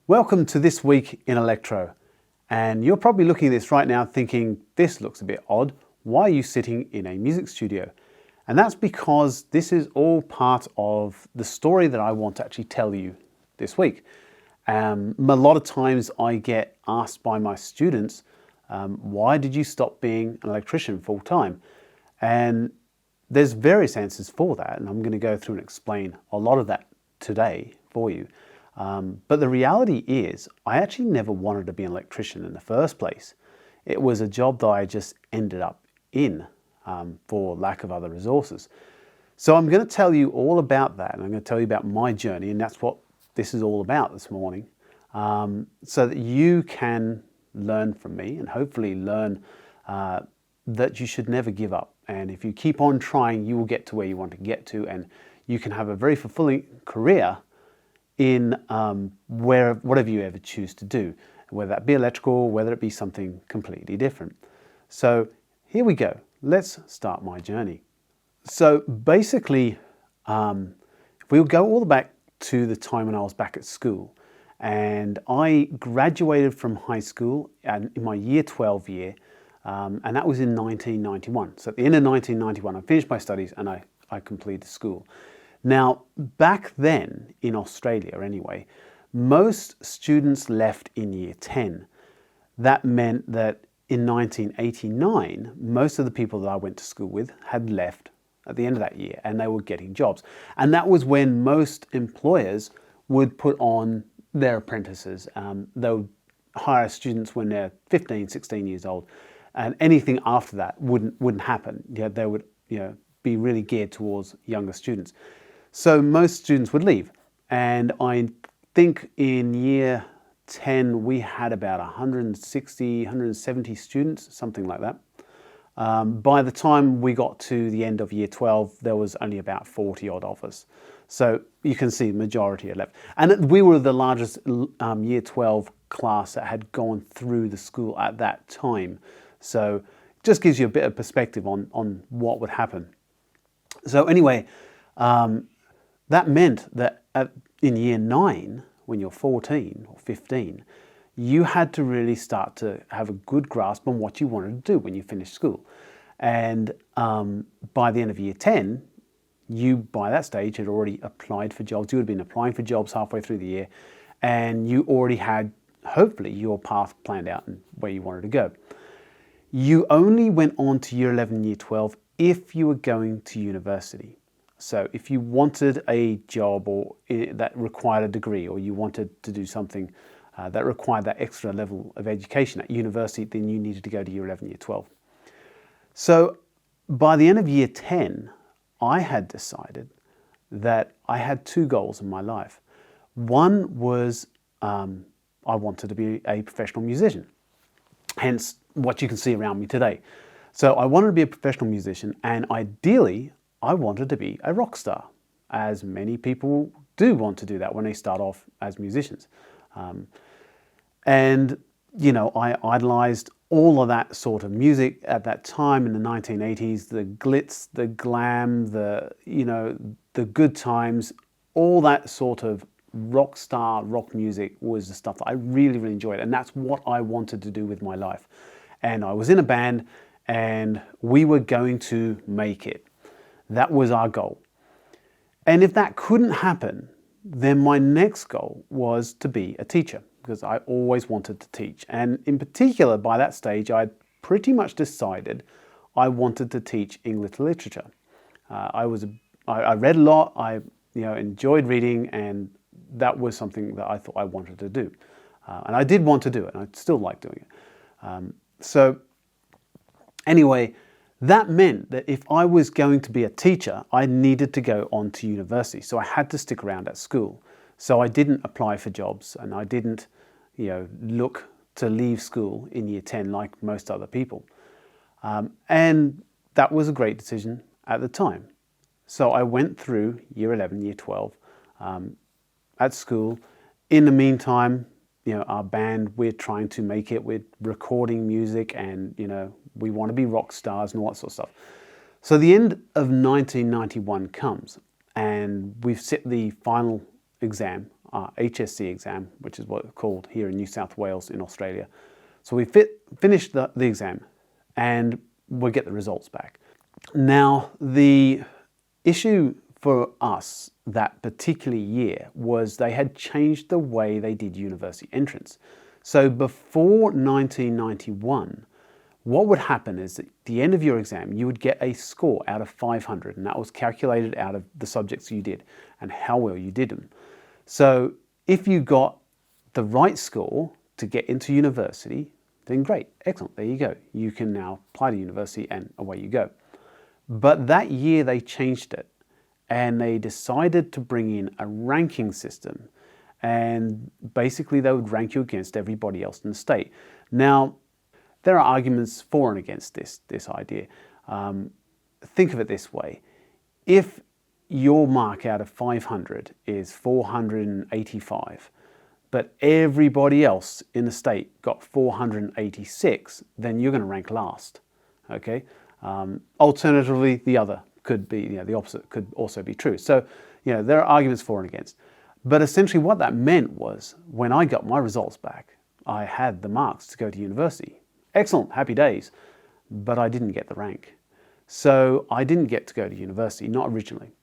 Welcome to This Week in Electro. And you're probably looking at this right now thinking, this looks a bit odd. Why are you sitting in a music studio? And that's because this is all part of the story that I want to actually tell you this week. A lot of times I get asked by my students, why did you stop being an electrician full time? And there's various answers for that, and I'm going to go through and explain a lot of that today for you. But the reality is, I actually never wanted to be an electrician in the first place. It was a job that I just ended up in for lack of other resources. So I'm going to tell you all about that, and I'm going to tell you about my journey, and that's what this is all about this morning, so that you can learn from me and hopefully learn that you should never give up. And if you keep on trying, you will get to where you want to get to, and you can have a very fulfilling career in whatever you ever choose to do, whether that be electrical, whether it be something completely different. So here we go. Let's start my journey. So basically, we'll go all the back to the time when I was back at school, and I graduated from high school in my year 12 year, and that was in 1991. So at the end of 1991, I finished my studies and I completed school. Now, back then in Australia anyway, most students left in year 10. That meant that in 1989, most of the people that I went to school with had left at the end of that year, and they were getting jobs. And that was when most employers would put on their apprentices. They would hire students when they're 15, 16 years old, and anything after that wouldn't happen. Yeah, they would be really geared towards younger students. So most students would leave, and I think in year 10 we had about 160, 170 students, something like that. By the time we got to the end of year 12, there was only about 40 odd of us. So you can see the majority had left. And we were the largest year 12 class that had gone through the school at that time. So it just gives you a bit of perspective on what would happen. So anyway, that meant that in year 9, when you're 14 or 15, you had to really start to have a good grasp on what you wanted to do when you finished school. And by the end of year 10, you, by that stage, had already applied for jobs. You had been applying for jobs halfway through the year, and you already had, hopefully, your path planned out and where you wanted to go. You only went on to year 11, year 12 if you were going to university. So if you wanted a job or that required a degree, or you wanted to do something that required that extra level of education at university, then you needed to go to year 11, year 12. So by the end of year 10, I had decided that I had two goals in my life. One was I wanted to be a professional musician, hence what you can see around me today. So I wanted to be a professional musician, and ideally, I wanted to be a rock star, as many people do want to do that when they start off as musicians. And, I idolized all of that sort of music at that time in the 1980s, the glitz, the glam, the good times, all that sort of rock star rock music was the stuff that I really, really enjoyed. And that's what I wanted to do with my life. And I was in a band, and we were going to make it. That was our goal. And if that couldn't happen, then my next goal was to be a teacher, because I always wanted to teach. And in particular, by that stage, I'd pretty much decided I wanted to teach English literature. I read a lot, I enjoyed reading, and that was something that I thought I wanted to do. And I did want to do it, and I still like doing it. So anyway, that meant that if I was going to be a teacher, I needed to go on to university. So I had to stick around at school. So I didn't apply for jobs, and I didn't, look to leave school in year 10 like most other people. And that was a great decision at the time. So I went through year 11, year 12 at school. In the meantime, our band, we're trying to make it, we're recording music, and, we want to be rock stars and all that sort of stuff. So the end of 1991 comes, and we've set the final exam HSC exam, which is what it's called here in New South Wales in Australia. So we finished the exam and we get the results back. Now, the issue for us that particular year was they had changed the way they did university entrance. So before 1991, what would happen is at the end of your exam, you would get a score out of 500, and that was calculated out of the subjects you did and how well you did them. So if you got the right score to get into university, then great, excellent, there you go. You can now apply to university and away you go. But that year they changed it and they decided to bring in a ranking system, and basically they would rank you against everybody else in the state. Now, there are arguments for and against this idea. Think of it this way. If your mark out of 500 is 485, but everybody else in the state got 486, then you're going to rank last. Okay. Alternatively, the other could be, the opposite could also be true. So, there are arguments for and against. But essentially what that meant was when I got my results back, I had the marks to go to university. Excellent, happy days. But I didn't get the rank. So I didn't get to go to university, not originally.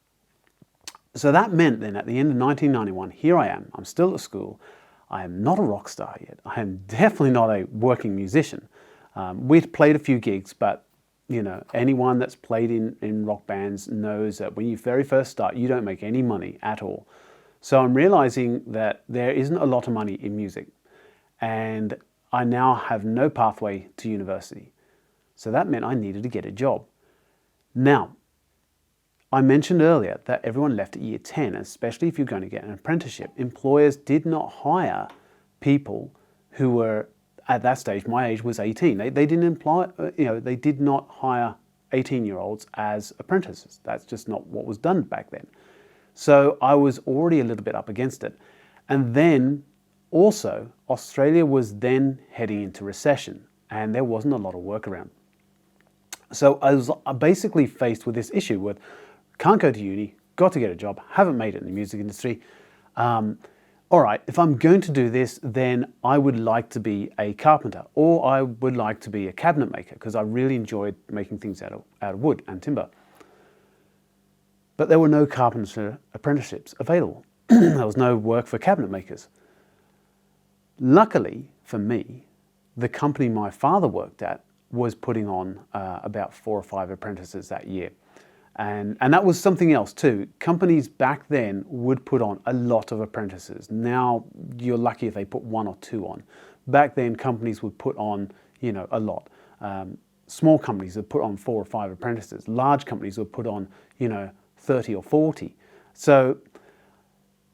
So that meant then at the end of 1991, here I am, I'm still at school. I am not a rock star yet. I am definitely not a working musician. We'd played a few gigs, but anyone that's played in rock bands knows that when you very first start, you don't make any money at all. So I'm realizing that there isn't a lot of money in music, and I now have no pathway to university. So that meant I needed to get a job. Now, I mentioned earlier that everyone left at year 10, especially if you're going to get an apprenticeship. Employers did not hire people who were, at that stage, my age was 18. They didn't they did not hire 18-year-olds as apprentices. That's just not what was done back then. So I was already a little bit up against it. And then also, Australia was then heading into recession and there wasn't a lot of work around. So I was basically faced with this issue with can't go to uni, got to get a job, haven't made it in the music industry. All right, if I'm going to do this, then I would like to be a carpenter, or I would like to be a cabinet maker because I really enjoyed making things out of wood and timber. But there were no carpenter apprenticeships available. There was no work for cabinet makers. Luckily for me, the company my father worked at was putting on about 4 or 5 apprentices that year. And that was something else too. Companies back then would put on a lot of apprentices. Now you're lucky if they put 1 or 2 on. Back then companies would put on, a lot. Small companies would put on 4 or 5 apprentices. Large companies would put on, 30 or 40. So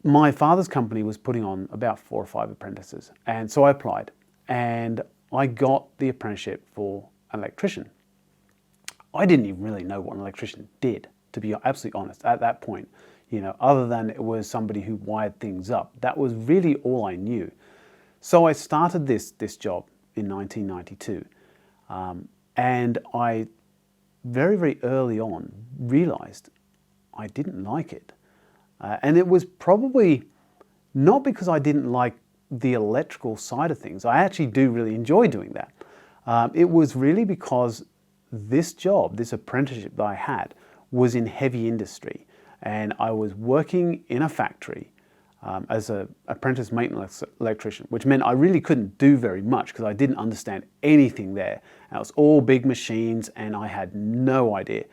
my father's company was putting on about 4 or 5 apprentices. And so I applied and I got the apprenticeship for an electrician. I didn't even really know what an electrician did, to be absolutely honest, at that point, other than it was somebody who wired things up. That was really all I knew. So I started this job in 1992. And I very, very early on realized I didn't like it. And it was probably not because I didn't like the electrical side of things. I actually do really enjoy doing that. It was really because this job, this apprenticeship that I had, was in heavy industry. And I was working in a factory as an apprentice maintenance electrician, which meant I really couldn't do very much because I didn't understand anything there. And it was all big machines and I had no idea.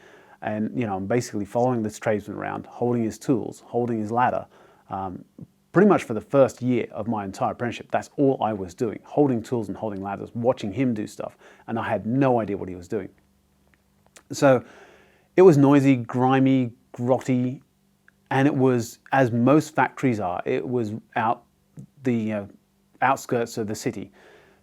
And, I'm basically following this tradesman around, holding his tools, holding his ladder. Pretty much for the first year of my entire apprenticeship, that's all I was doing, holding tools and holding ladders, watching him do stuff. And I had no idea what he was doing. So it was noisy, grimy, grotty, and it was, as most factories are, it was out the outskirts of the city.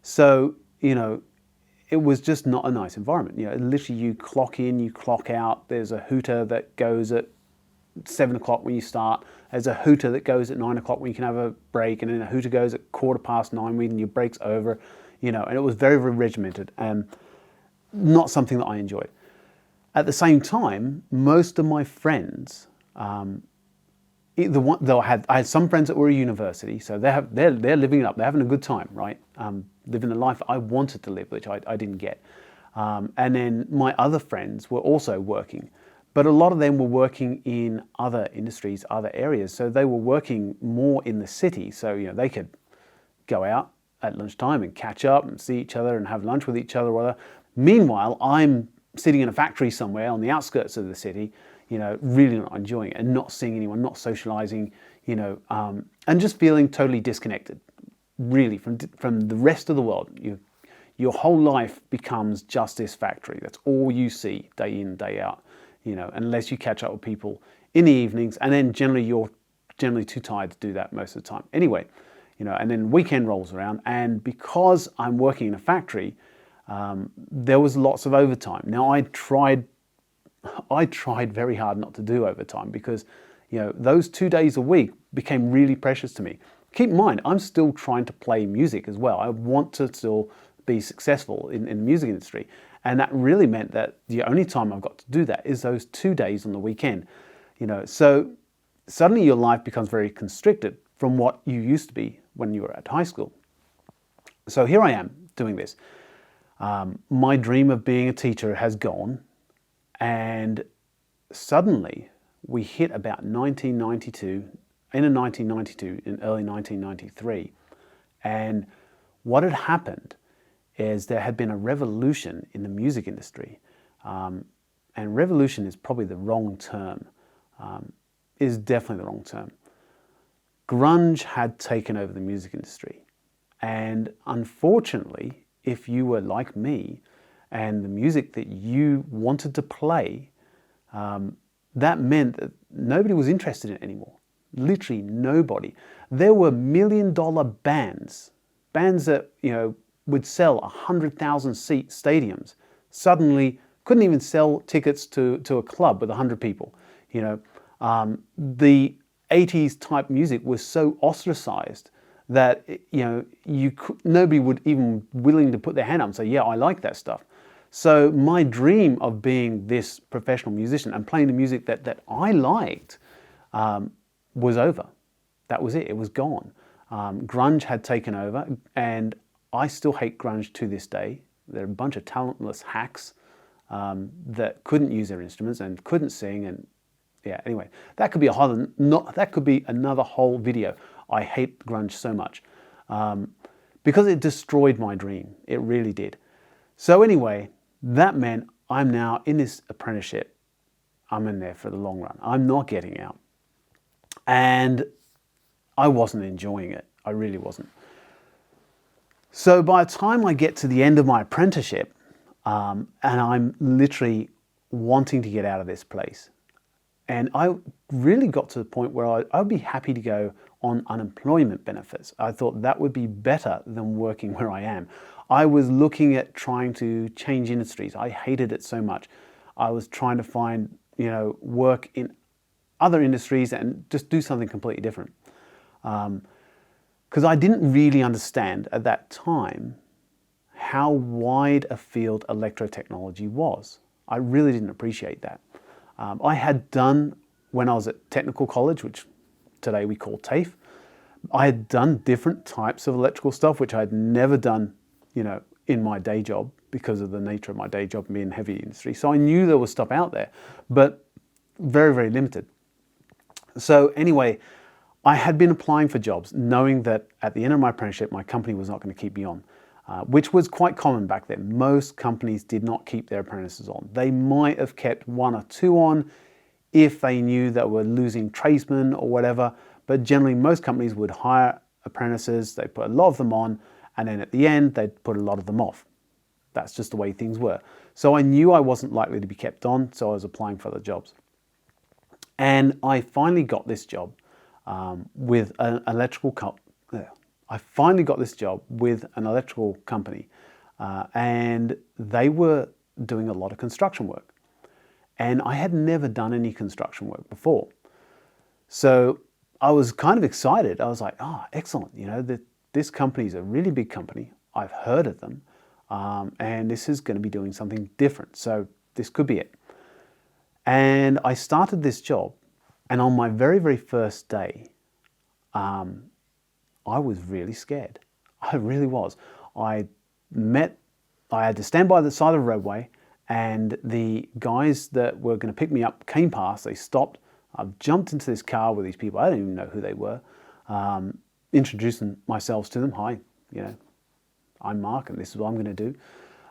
So, it was just not a nice environment. Literally you clock in, you clock out. There's a hooter that goes at 7 o'clock when you start. There's a hooter that goes at 9 o'clock when you can have a break, and then a hooter goes at 9:15 when your break's over. And it was very, very regimented and not something that I enjoyed. At the same time, most of my friends I had some friends that were at university, so they're living it up. They're having a good time, right? Living the life I wanted to live, which I didn't get. And then my other friends were also working, but a lot of them were working in other industries, other areas. So they were working more in the city. So they could go out at lunchtime and catch up and see each other and have lunch with each other. Whatever. Meanwhile, I'm sitting in a factory somewhere on the outskirts of the city, really not enjoying it and not seeing anyone, not socializing, and just feeling totally disconnected, really, from the rest of the world. Your whole life becomes just this factory. That's all you see day in, day out, unless you catch up with people in the evenings, and then you're generally too tired to do that most of the time. Anyway, and then weekend rolls around, and because I'm working in a factory, there was lots of overtime. Now I tried very hard not to do overtime because, those 2 days a week became really precious to me. Keep in mind, I'm still trying to play music as well. I want to still be successful in the music industry. And that really meant that the only time I've got to do that is those 2 days on the weekend. So suddenly your life becomes very constricted from what you used to be when you were at high school. So here I am doing this. My dream of being a teacher has gone, and suddenly we hit about 1992, in early 1993, and what had happened is there had been a revolution in the music industry, and revolution is probably the wrong term, is definitely the wrong term. Grunge had taken over the music industry, and unfortunately, if you were like me and the music that you wanted to play, that meant that nobody was interested in it anymore. Literally nobody. There were $1 million bands that would sell 100,000 seat stadiums. Suddenly couldn't even sell tickets to a club with 100 people. The 80s type music was so ostracized that nobody would even willing to put their hand up and say, yeah, I like that stuff. So my dream of being this professional musician and playing the music that I liked was over. That was it. It was gone. Grunge had taken over, and I still hate grunge to this day. They're a bunch of talentless hacks that couldn't use their instruments and couldn't sing. And yeah, anyway, that could be another whole video. I hate grunge so much because it destroyed my dream. It really did. So anyway, that meant I'm now in this apprenticeship. I'm in there for the long run. I'm not getting out. And I wasn't enjoying it. I really wasn't. So by the time I get to the end of my apprenticeship, and I'm literally wanting to get out of this place, and I really got to the point where I'd be happy to go on unemployment benefits. I thought that would be better than working where I am. I was looking at trying to change industries. I hated it so much. I was trying to find, work in other industries and just do something completely different. Because I didn't really understand at that time how wide a field electrotechnology was. I really didn't appreciate that. I had done, when I was at technical college, which today we call TAFE, I had done different types of electrical stuff, which I had never done, in my day job because of the nature of my day job being heavy industry. So I knew there was stuff out there, but very, very limited. So anyway, I had been applying for jobs knowing that at the end of my apprenticeship, my company was not going to keep me on, which was quite common back then. Most companies did not keep their apprentices on. They might have kept 1 or 2 on if they knew that we're losing tradesmen or whatever, but generally most companies would hire apprentices, they put a lot of them on, and then at the end, they'd put a lot of them off. That's just the way things were. So I knew I wasn't likely to be kept on, so I was applying for other jobs. And I finally got this job with an electrical company, and they were doing a lot of construction work. And I had never done any construction work before. So I was kind of excited. I was like, oh, excellent. This company is a really big company. I've heard of them. And this is going to be doing something different. So this could be it. And I started this job, And on my very, very first day, I was really scared. I really was. I had to stand by the side of the roadway, and the guys that were going to pick me up came past. They stopped. I jumped into this car with these people. I didn't even know who they were. Introducing myself to them. Hi, I'm Mark, and this is what I'm going to do.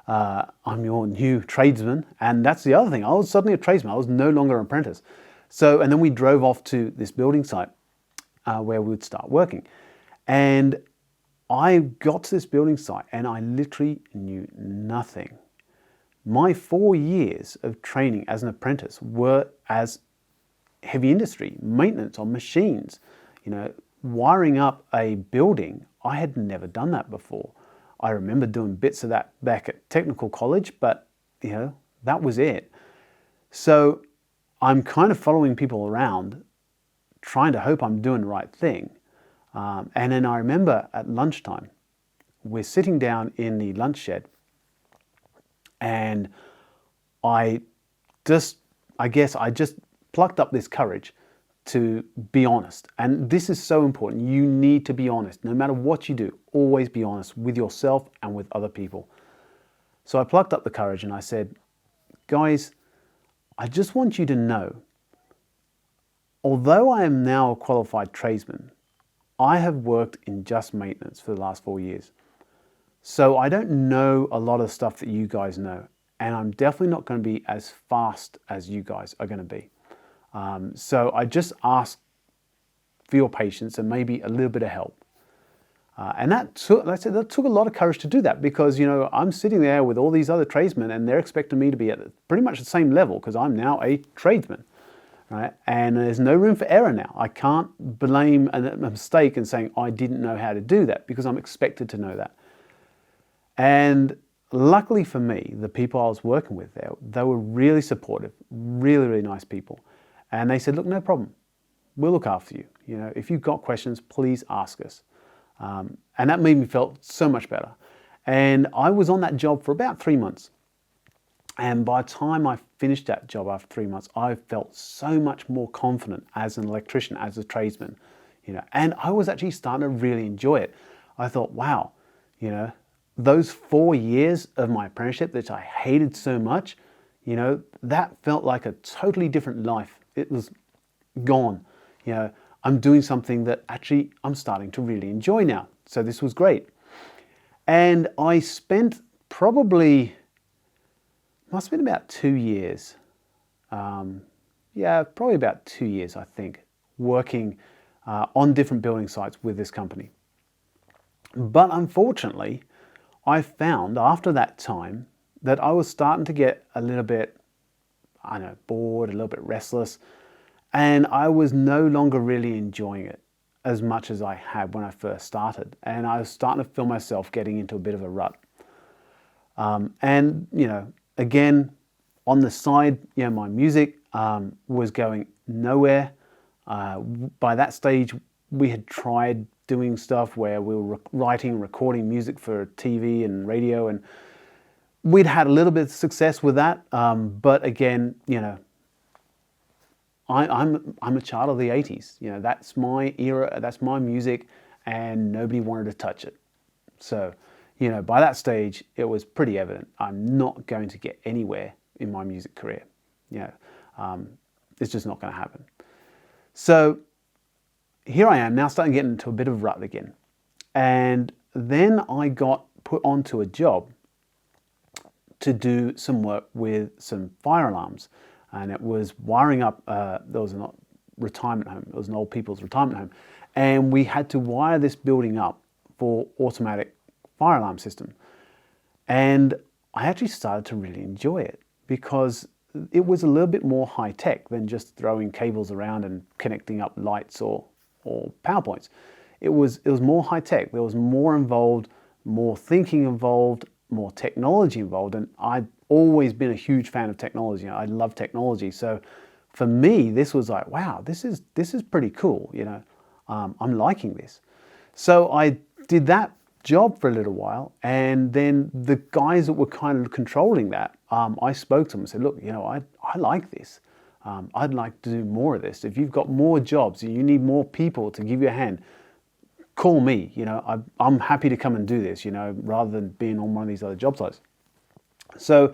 I'm your new tradesman. And that's the other thing. I was suddenly a tradesman. I was no longer an apprentice. And then we drove off to this building site where we would start working. And I got to this building site and I literally knew nothing. My 4 years of training as an apprentice were as heavy industry, maintenance on machines, wiring up a building. I had never done that before. I remember doing bits of that back at technical college, but that was it. So I'm kind of following people around, trying to hope I'm doing the right thing. And then I remember at lunchtime, we're sitting down in the lunch shed, and I just plucked up this courage to be honest. And this is so important. You need to be honest. No matter what you do, always be honest with yourself and with other people. So I plucked up the courage and I said, guys, I just want you to know, although I am now a qualified tradesman, I have worked in just maintenance for the last 4 years. So I don't know a lot of stuff that you guys know. And I'm definitely not going to be as fast as you guys are going to be. So I just ask for your patience and maybe a little bit of help. And that took a lot of courage to do that, because I'm sitting there with all these other tradesmen and they're expecting me to be at pretty much the same level because I'm now a tradesman, right? And there's no room for error now. I can't blame a mistake and saying I didn't know how to do that, because I'm expected to know that. And luckily for me, the people I was working with there, they were really supportive, really, really nice people. And they said, look, no problem. We'll look after you. If you've got questions, please ask us. And that made me feel so much better. And I was on that job for about 3 months. And by the time I finished that job after 3 months, I felt so much more confident as an electrician, as a tradesman, and I was actually starting to really enjoy it. I thought, wow, those 4 years of my apprenticeship that I hated so much, that felt like a totally different life. It was gone. I'm doing something that actually I'm starting to really enjoy now. So this was great. And I spent probably, must have been about 2 years. Probably about 2 years, I think, working on different building sites with this company. But unfortunately, I found after that time that I was starting to get a little bit, bored, a little bit restless, and I was no longer really enjoying it as much as I had when I first started. And I was starting to feel myself getting into a bit of a rut. Again, on the side, my music was going nowhere. By that stage, we had tried doing stuff where we were writing, recording music for TV and radio, and we'd had a little bit of success with that. But again, I'm a child of the 80s. That's my era, that's my music, and nobody wanted to touch it. So, by that stage, it was pretty evident I'm not going to get anywhere in my music career. It's just not going to happen. So here I am now, starting to get into a bit of a rut again. And then I got put onto a job to do some work with some fire alarms. And it was wiring up, there was a retirement home, it was an old people's retirement home. And we had to wire this building up for automatic fire alarm system. And I actually started to really enjoy it, because it was a little bit more high tech than just throwing cables around and connecting up lights or power points. It was more high tech. There was more involved, more thinking involved, more technology involved. And I'd always been a huge fan of technology. I love technology. So for me, this was like, wow, this is pretty cool. I'm liking this. So I did that job for a little while, and then the guys that were kind of controlling that, I spoke to them and said, look, I like this. I'd like to do more of this. If you've got more jobs and you need more people to give you a hand, call me. I'm happy to come and do this, rather than being on one of these other job sites. So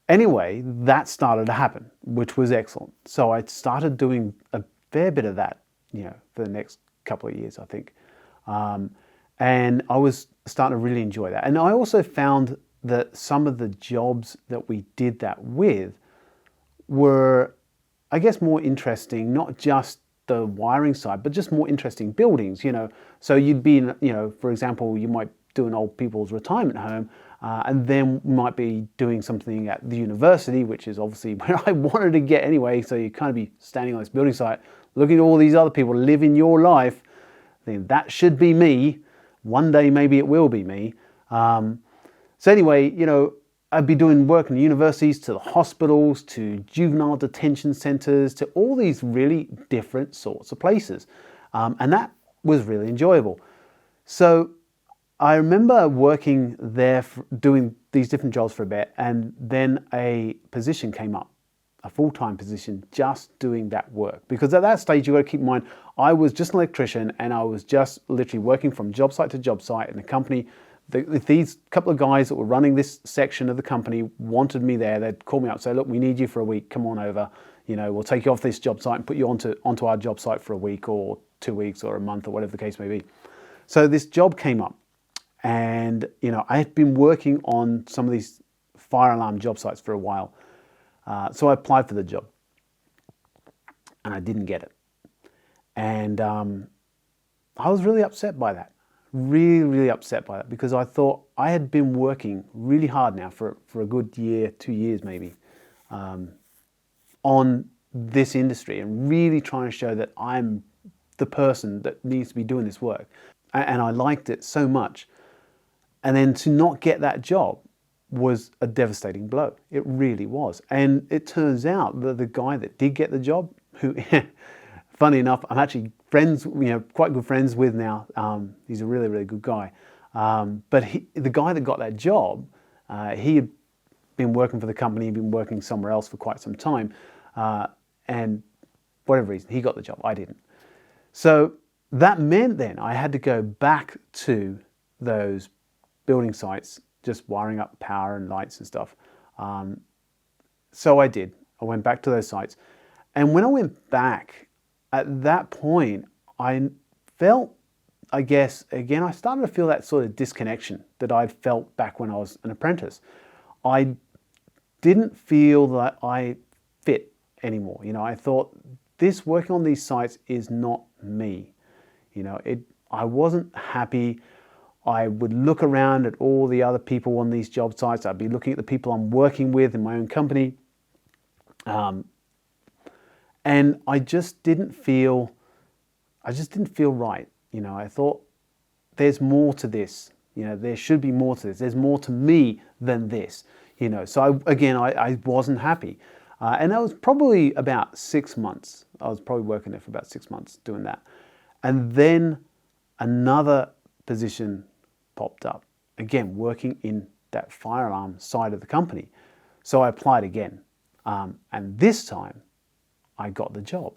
anyway, that started to happen, which was excellent. So I started doing a fair bit of that, for the next couple of years, I think. And I was starting to really enjoy that. And I also found that some of the jobs that we did that with were, I guess, more interesting, not just the wiring side, but just more interesting buildings, So you'd be in, for example, you might do an old people's retirement home, and then might be doing something at the university, which is obviously where I wanted to get anyway. So you kind of be standing on this building site, looking at all these other people living your life, thinking that should be me. One day maybe it will be me. So anyway, I'd be doing work in the universities, to the hospitals, to juvenile detention centers, to all these really different sorts of places. And that was really enjoyable. So I remember working there, doing these different jobs for a bit, and then a position came up, a full-time position, just doing that work. Because at that stage, you've got to keep in mind, I was just an electrician, and I was just literally working from job site to job site in a company. These couple of guys that were running this section of the company wanted me there. They'd call me up and say, look, we need you for a week. Come on over. We'll take you off this job site and put you onto our job site for a week or 2 weeks or a month or whatever the case may be. So this job came up, and I had been working on some of these fire alarm job sites for a while. So I applied for the job, and I didn't get it. And I was really upset by that. Really, really upset by that, because I thought I had been working really hard now for a good year, 2 years maybe, on this industry, and really trying to show that I'm the person that needs to be doing this work. And I liked it so much. And then to not get that job was a devastating blow. It really was. And it turns out that the guy that did get the job, who, funny enough, I'm actually friends, quite good friends with now. He's a really, really good guy. But the guy that got that job, he had been working for the company, he'd been working somewhere else for quite some time. And for whatever reason, he got the job, I didn't. So that meant then I had to go back to those building sites, just wiring up power and lights and stuff. So I did. I went back to those sites. And when I went back, at that point, I felt, I guess, again, I started to feel that sort of disconnection that I'd felt back when I was an apprentice. I didn't feel that I fit anymore. I thought, this working on these sites is not me. I wasn't happy. I would look around at all the other people on these job sites. I'd be looking at the people I'm working with in my own company. And I just didn't feel right. I thought, there's more to this. There should be more to this. There's more to me than this. So I wasn't happy. And that was probably about 6 months. I was probably working there for about 6 months doing that. And then another position popped up, again, working in that fire alarm side of the company. So I applied again. And this time I got the job,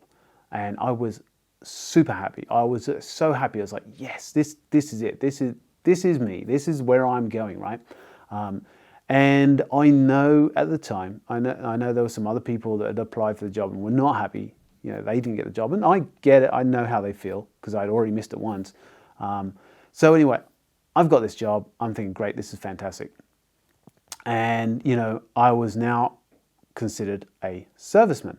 and I was super happy. I was so happy. I was like, yes, this is it. This is me. This is where I'm going, right? And I know at the time, I know there were some other people that had applied for the job and were not happy. They didn't get the job, and I get it. I know how they feel, because I'd already missed it once. So anyway, I've got this job. I'm thinking, great, this is fantastic. And, I was now considered a serviceman.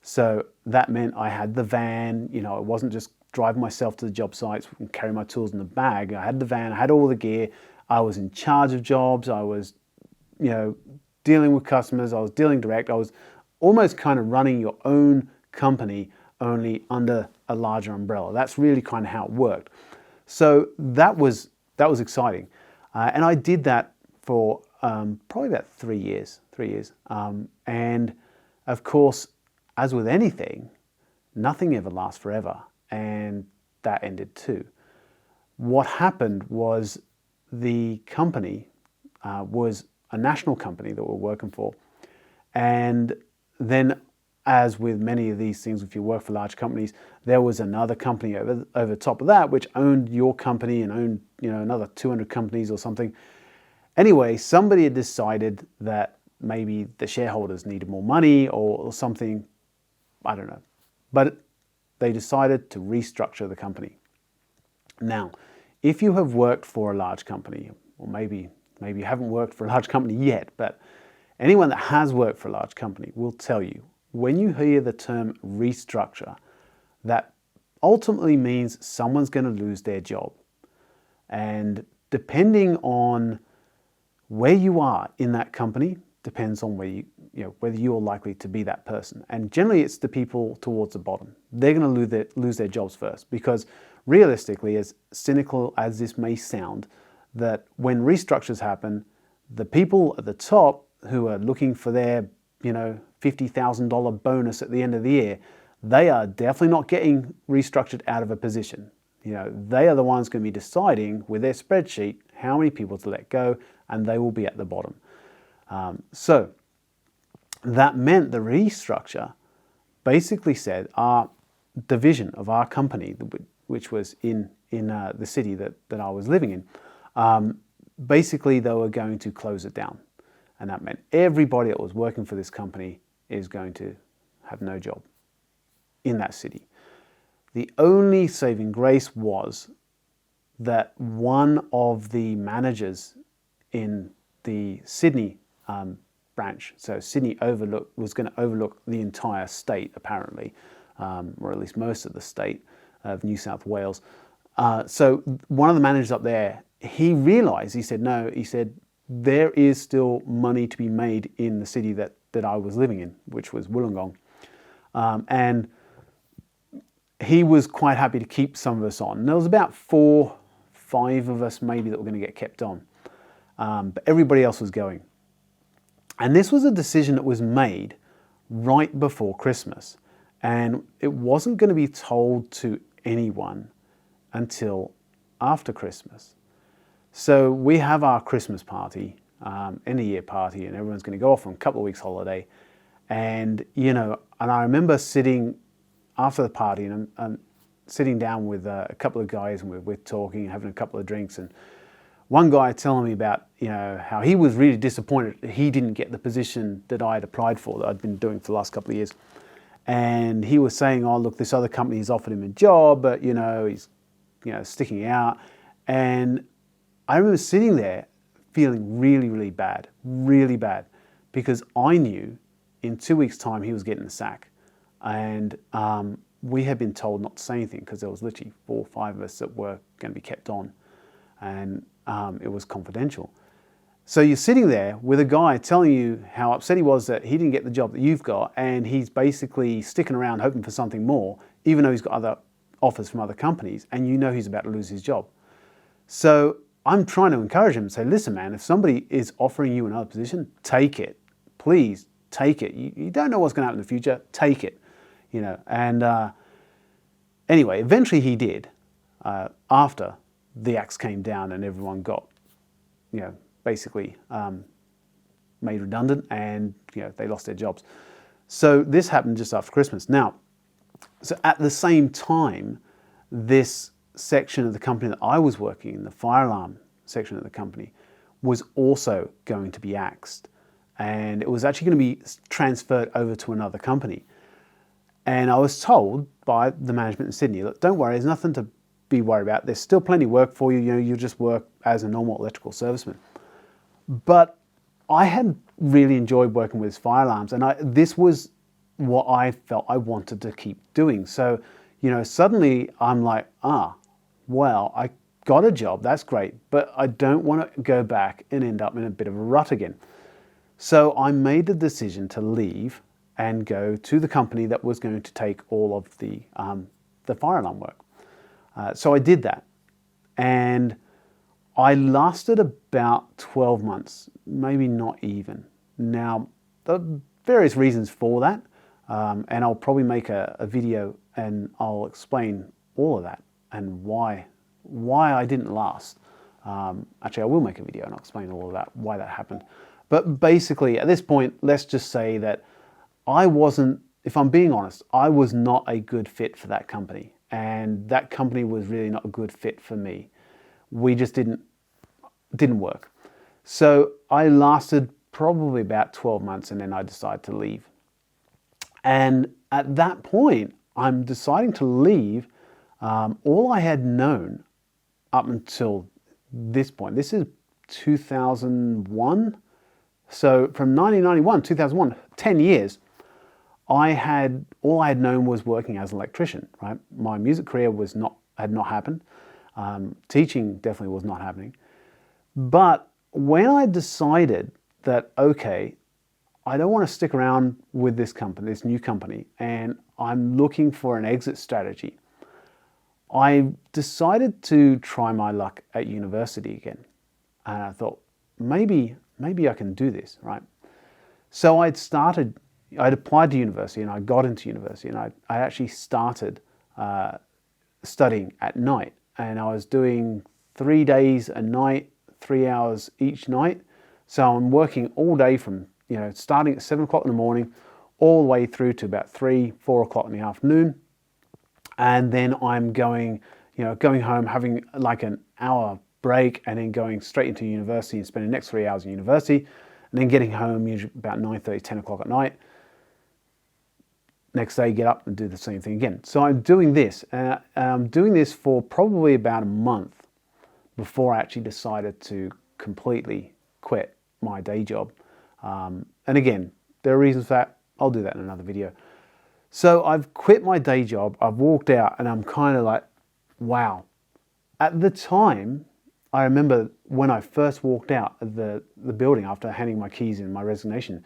So that meant I had the van. I wasn't just driving myself to the job sites and carry my tools in the bag. I had the van, I had all the gear. I was in charge of jobs. I was, dealing with customers. I was dealing direct. I was almost kind of running your own company, only under a larger umbrella. That's really kind of how it worked. So that was exciting. And I did that for probably about 3 years. And of course, as with anything, nothing ever lasts forever. And that ended too. What happened was the company was a national company that we're working for. And then as with many of these things, if you work for large companies, there was another company over top of that which owned your company and owned, another 200 companies or something. Anyway, somebody had decided that maybe the shareholders needed more money or something, I don't know. But they decided to restructure the company. Now, if you have worked for a large company, or maybe you haven't worked for a large company yet, but anyone that has worked for a large company will tell you, when you hear the term restructure, that ultimately means someone's going to lose their job. And depending on where you are in that company, depends on whether you're likely to be that person. And generally it's the people towards the bottom. They're going to lose their jobs first, because realistically, as cynical as this may sound, that when restructures happen, the people at the top who are looking for their $50,000 bonus at the end of the year, they are definitely not getting restructured out of a position. They are the ones going to be deciding with their spreadsheet how many people to let go, and they will be at the bottom. So that meant the restructure basically said our division of our company, which was in the city that I was living in, basically they were going to close it down. And that meant everybody that was working for this company is going to have no job in that city. The only saving grace was that one of the managers in the Sydney branch, so Sydney was going to overlook the entire state apparently, or at least most of the state of New South Wales. So one of the managers up there, he realized, he said, there is still money to be made in the city that I was living in, which was Wollongong. And he was quite happy to keep some of us on. And there was about 4-5 of us maybe that were going to get kept on. But everybody else was going. And this was a decision that was made right before Christmas. And it wasn't going to be told to anyone until after Christmas. So we have our Christmas party, end of year party, and everyone's going to go off on a couple of weeks holiday. And, and I remember sitting after the party and sitting down with a couple of guys, and we're talking and having a couple of drinks, and one guy telling me about, how he was really disappointed that he didn't get the position that I had applied for, that I'd been doing for the last couple of years. And he was saying, oh, look, this other company has offered him a job, but, he's, sticking out. And I remember sitting there feeling really, really bad, because I knew in 2 weeks' time he was getting the sack. And we had been told not to say anything because there was literally 4 or 5 of us that were going to be kept on. And it was confidential. So you're sitting there with a guy telling you how upset he was that he didn't get the job that you've got, and he's basically sticking around hoping for something more, even though he's got other offers from other companies, and he's about to lose his job. So I'm trying to encourage him and say, listen, man, if somebody is offering you another position, take it. Please take it. You don't know what's going to happen in the future. Take it. And anyway, eventually he did, after the axe came down and everyone got, basically made redundant, and they lost their jobs. So this happened just after Christmas. Now, so at the same time, this section of the company that I was working in, the fire alarm section of the company, was also going to be axed, and it was actually going to be transferred over to another company. And I was told by the management in Sydney, look, don't worry, there's nothing to be worried about. There's still plenty of work for you. You'll just work as a normal electrical serviceman. But I had really enjoyed working with fire alarms, and this was what I felt I wanted to keep doing. So, suddenly I'm like, well, I got a job, that's great, but I don't want to go back and end up in a bit of a rut again. So I made the decision to leave and go to the company that was going to take all of the fire alarm work. So I did that, and I lasted about 12 months, maybe not even. Now, there are various reasons for that, and I'll probably make a video and I'll explain all of that and why I didn't last. Actually, I will make a video and I'll explain all of that, why that happened. But basically, at this point, let's just say that I wasn't if I'm being honest, I was not a good fit for that company, and that company was really not a good fit for me. We just didn't work. So I lasted probably about 12 months, and then I decided to leave. And at that point, I'm deciding to leave. All I had known up until this point, this is 2001. So from 1991, 2001, 10 years, all I had known was working as an electrician, right? My music career had not happened. Teaching definitely was not happening. But when I decided that, okay, I don't want to stick around with this company, this new company, and I'm looking for an exit strategy, I decided to try my luck at university again. And I thought, maybe I can do this, right? So I'd applied to university, and I got into university, and I actually started studying at night. And I was doing 3 days a night, 3 hours each night. So I'm working all day from, starting at 7 o'clock in the morning, all the way through to about 3, 4 o'clock in the afternoon. And then I'm going home, having like an hour break, and then going straight into university and spending the next 3 hours in university, and then getting home usually about 9:30, 10 o'clock at night. Next day, get up and do the same thing again. So I'm doing this, and I'm doing this for probably about a month before I actually decided to completely quit my day job. And again, there are reasons for that. I'll do that in another video. So I've quit my day job, I've walked out, and I'm kind of like, wow. At the time, I remember when I first walked out of the building after handing my keys in, my resignation,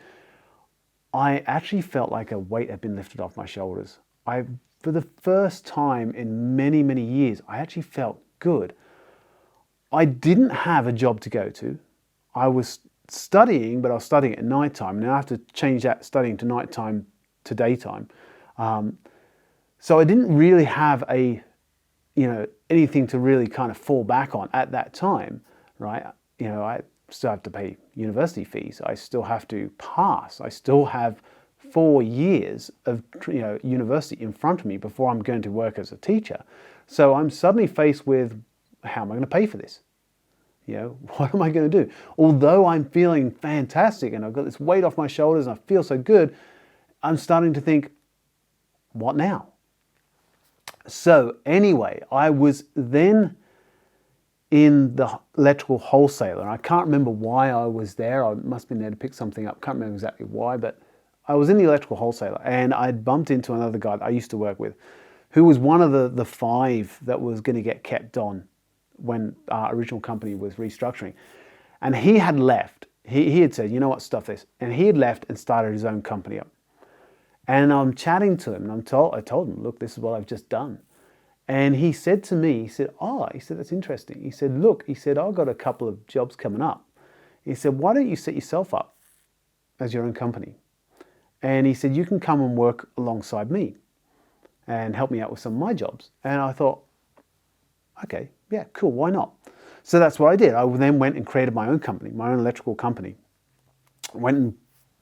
I actually felt like a weight had been lifted off my shoulders. For the first time in many, many years, I actually felt good. I didn't have a job to go to. I was studying, but I was studying at nighttime. Now I have to change that studying to nighttime to daytime. So I didn't really have anything to really kind of fall back on at that time, right? I still have to pay university fees. I still have to pass. I still have 4 years of university in front of me before I'm going to work as a teacher. So I'm suddenly faced with, how am I going to pay for this? What am I going to do? Although I'm feeling fantastic and I've got this weight off my shoulders and I feel so good, I'm starting to think, what now? So anyway, I was then in the electrical wholesaler. And I can't remember why I was there. I must have been there to pick something up. Can't remember exactly why, but I was in the electrical wholesaler, and I'd bumped into another guy that I used to work with, who was one of the 5 that was going to get kept on when our original company was restructuring. And he had left. He had said, you know what, stuff this. And he had left and started his own company up. And I'm chatting to him, and I told him, look, this is what I've just done. And he said to me, he said, that's interesting. He said, look, I've got a couple of jobs coming up. He said, why don't you set yourself up as your own company? And he said, you can come and work alongside me and help me out with some of my jobs. And I thought, okay, yeah, cool, why not? So that's what I did. I then went and created my own company, my own electrical company. Went and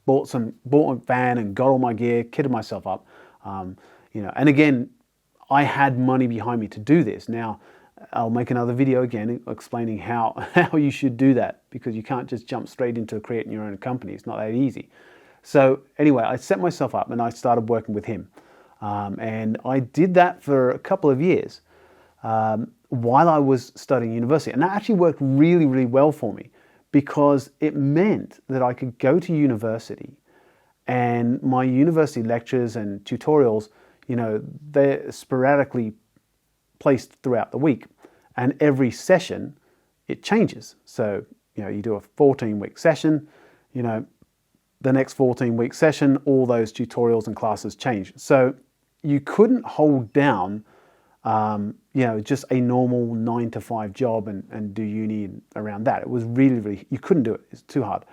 bought a van and got all my gear, kitted myself up, and again, I had money behind me to do this. Now, I'll make another video again explaining how you should do that, because you can't just jump straight into creating your own company. It's not that easy. So anyway, I set myself up and I started working with him. And I did that for a couple of years while I was studying university. And that actually worked really, really well for me, because it meant that I could go to university, and my university lectures and tutorials, they're sporadically placed throughout the week, and every session it changes. So you do a 14-week session, the next 14-week session, all those tutorials and classes change. So you couldn't hold down just a normal 9-to-5 job and do uni around that. It was really, really, you couldn't do it. It's too hard.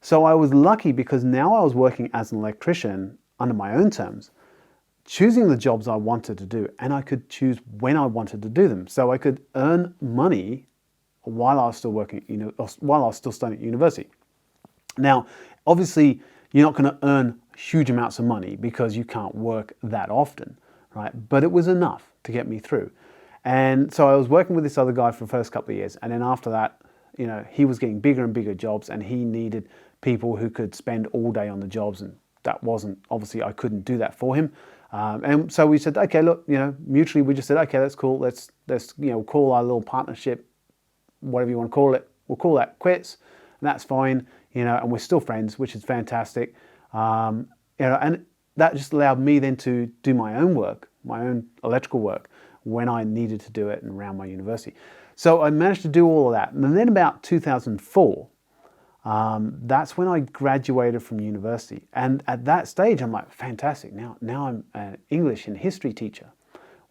So I was lucky, because now I was working as an electrician under my own terms, choosing the jobs I wanted to do, and I could choose when I wanted to do them. So I could earn money while I was still working, while I was still studying at university. Now, obviously, You're not going to earn huge amounts of money because you can't work that often, right? But it was enough to get me through. And so I was working with this other guy for the first couple of years. And then after that, you know, he was getting bigger and bigger jobs, and he needed people who could spend all day on the jobs. And that wasn't, obviously I couldn't do that for him. And so we said, okay, look, you know, mutually we just said, okay, that's cool. Let's you know, call our little partnership, whatever you want to call it, we'll call that quits, and that's fine, you know, and we're still friends, which is fantastic. You know, and that just allowed me then to do my own work, my own electrical work, when I needed to do it and around my university. So I managed to do all of that. And then about 2004, that's when I graduated from university. And at that stage, I'm like, fantastic. Now I'm an English and history teacher,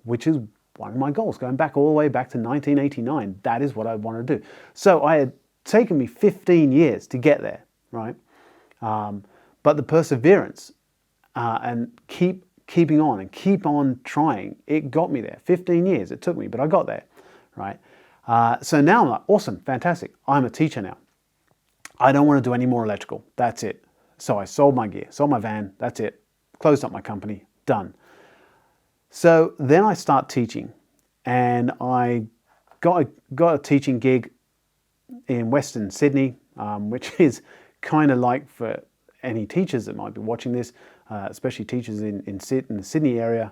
which is one of my goals, going back all the way back to 1989. That is what I wanted to do. So I had taken me 15 years to get there, right? But the perseverance and keeping on and keep on trying, it got me there. 15 years it took me, but I got there, right? So now I'm like, awesome, fantastic. I'm a teacher now. I don't want to do any more electrical. That's it. So I sold my gear, sold my van. That's it. Closed up my company. Done. So then I start teaching, and I got a teaching gig in Western Sydney, which is kind of like, for any teachers that might be watching this, especially teachers in the Sydney area,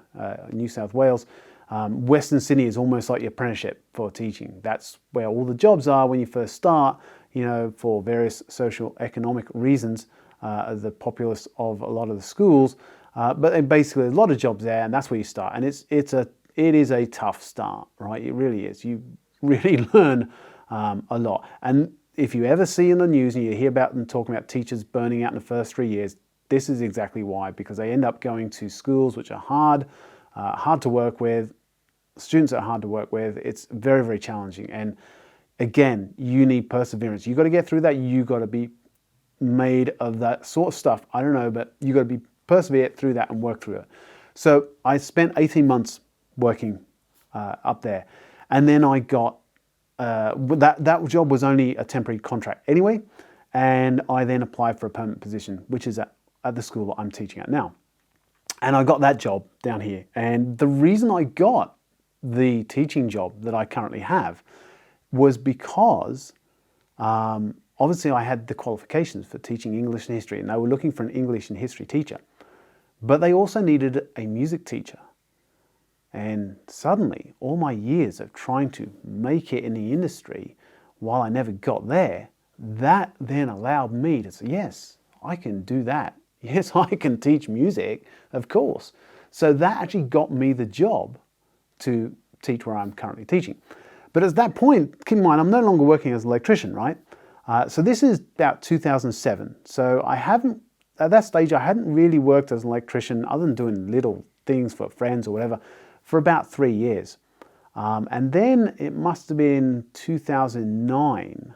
New South Wales, Western Sydney is almost like your apprenticeship for teaching. That's where all the jobs are when you first start, you know, for various social economic reasons, the populace of a lot of the schools. But basically a lot of jobs there, and that's where you start. And it is a tough start, right? It really is. You really learn a lot. And if you ever see in the news and you hear about them talking about teachers burning out in the first 3 years, this is exactly why, because they end up going to schools which are hard to work with, students that are hard to work with. It's very, very challenging. And again, you need perseverance. You got to get through that. You got to be made of that sort of stuff. I don't know, but you got to be persevere through that and work through it. So I spent 18 months working up there, and then I got that job was only a temporary contract anyway, and I then applied for a permanent position, which is at the school that I'm teaching at now. And I got that job down here. And the reason I got the teaching job that I currently have was because obviously I had the qualifications for teaching English and history, and they were looking for an English and history teacher. But they also needed a music teacher. And suddenly, all my years of trying to make it in the industry while I never got there, that then allowed me to say, yes, I can do that. Yes, I can teach music, of course. So that actually got me the job to teach where I'm currently teaching. But at that point, keep in mind, I'm no longer working as an electrician, right? So this is about 2007. So at that stage, I hadn't really worked as an electrician other than doing little things for friends or whatever for about 3 years. And then it must have been 2009.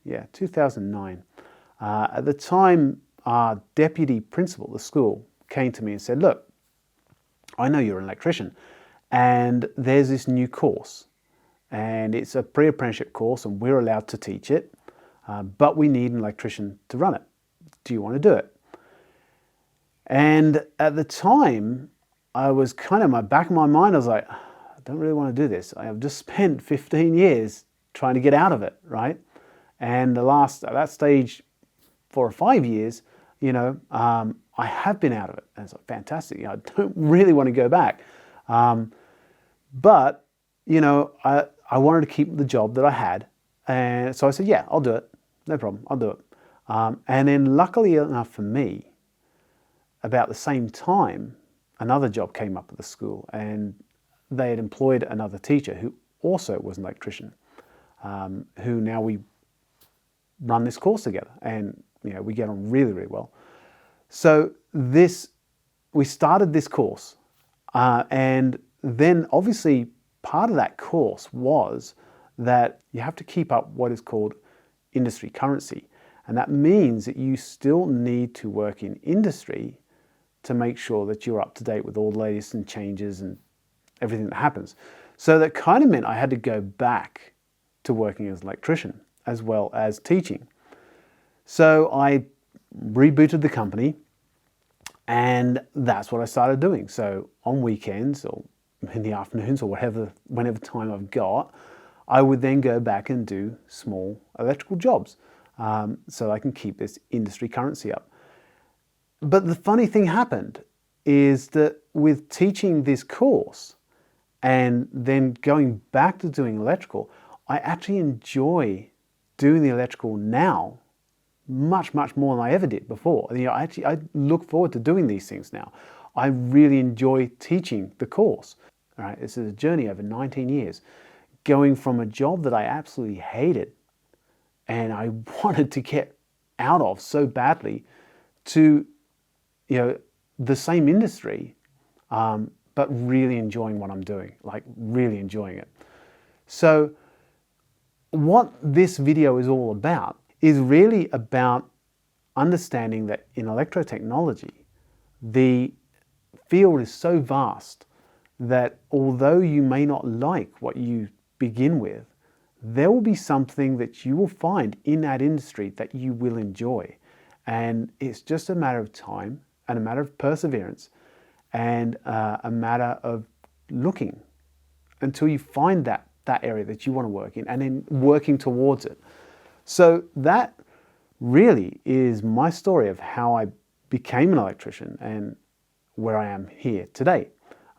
Yeah, 2009. At the time, our deputy principal at the school came to me and said, look, I know you're an electrician, and there's this new course, and it's a pre-apprenticeship course, and we're allowed to teach it, but we need an electrician to run it. Do you want to do it? And at the time, I was kind of, in the back of my mind, I was like, I don't really want to do this. I have just spent 15 years trying to get out of it, right? And at that stage, 4 or 5 years, you know, I have been out of it. And it's like, fantastic. You know, I don't really want to go back. But, you know, I wanted to keep the job that I had. And so I said, yeah, I'll do it. No problem. I'll do it. And then luckily enough for me, about the same time, another job came up at the school, and they had employed another teacher who also was an electrician, who now we run this course together, and you know, we get on really, really well. So we started this course, and then obviously part of that course was that you have to keep up what is called industry currency, and that means that you still need to work in industry to make sure that you're up to date with all the latest and changes and everything that happens. So that kind of meant I had to go back to working as an electrician as well as teaching. So I rebooted the company, and that's what I started doing. So on weekends or in the afternoons or whenever time I've got, I would then go back and do small electrical jobs so I can keep this industry currency up. But the funny thing happened is that with teaching this course and then going back to doing electrical, I actually enjoy doing the electrical now much, much more than I ever did before. I look forward to doing these things now. I really enjoy teaching the course. All right, this is a journey over 19 years, going from a job that I absolutely hated and I wanted to get out of so badly to, the same industry, but really enjoying what I'm doing, like really enjoying it. So what this video is all about is really about understanding that in electrotechnology, the field is so vast that although you may not like what you begin with, there will be something that you will find in that industry that you will enjoy. And it's just a matter of time and a matter of perseverance and a matter of looking until you find that area that you want to work in and then working towards it. So that really is my story of how I became an electrician and where I am here today.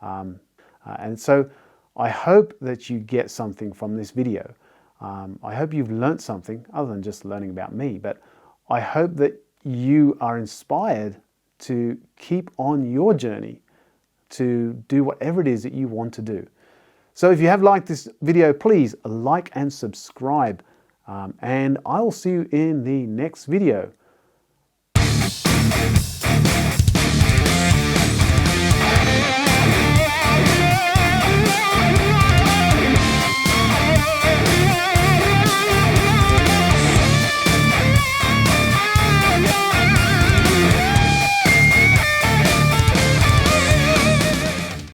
And so I hope that you get something from this video. I hope you've learned something other than just learning about me, but I hope that you are inspired to keep on your journey to do whatever it is that you want to do. So if you have liked this video, please like and subscribe. And I will see you in the next video.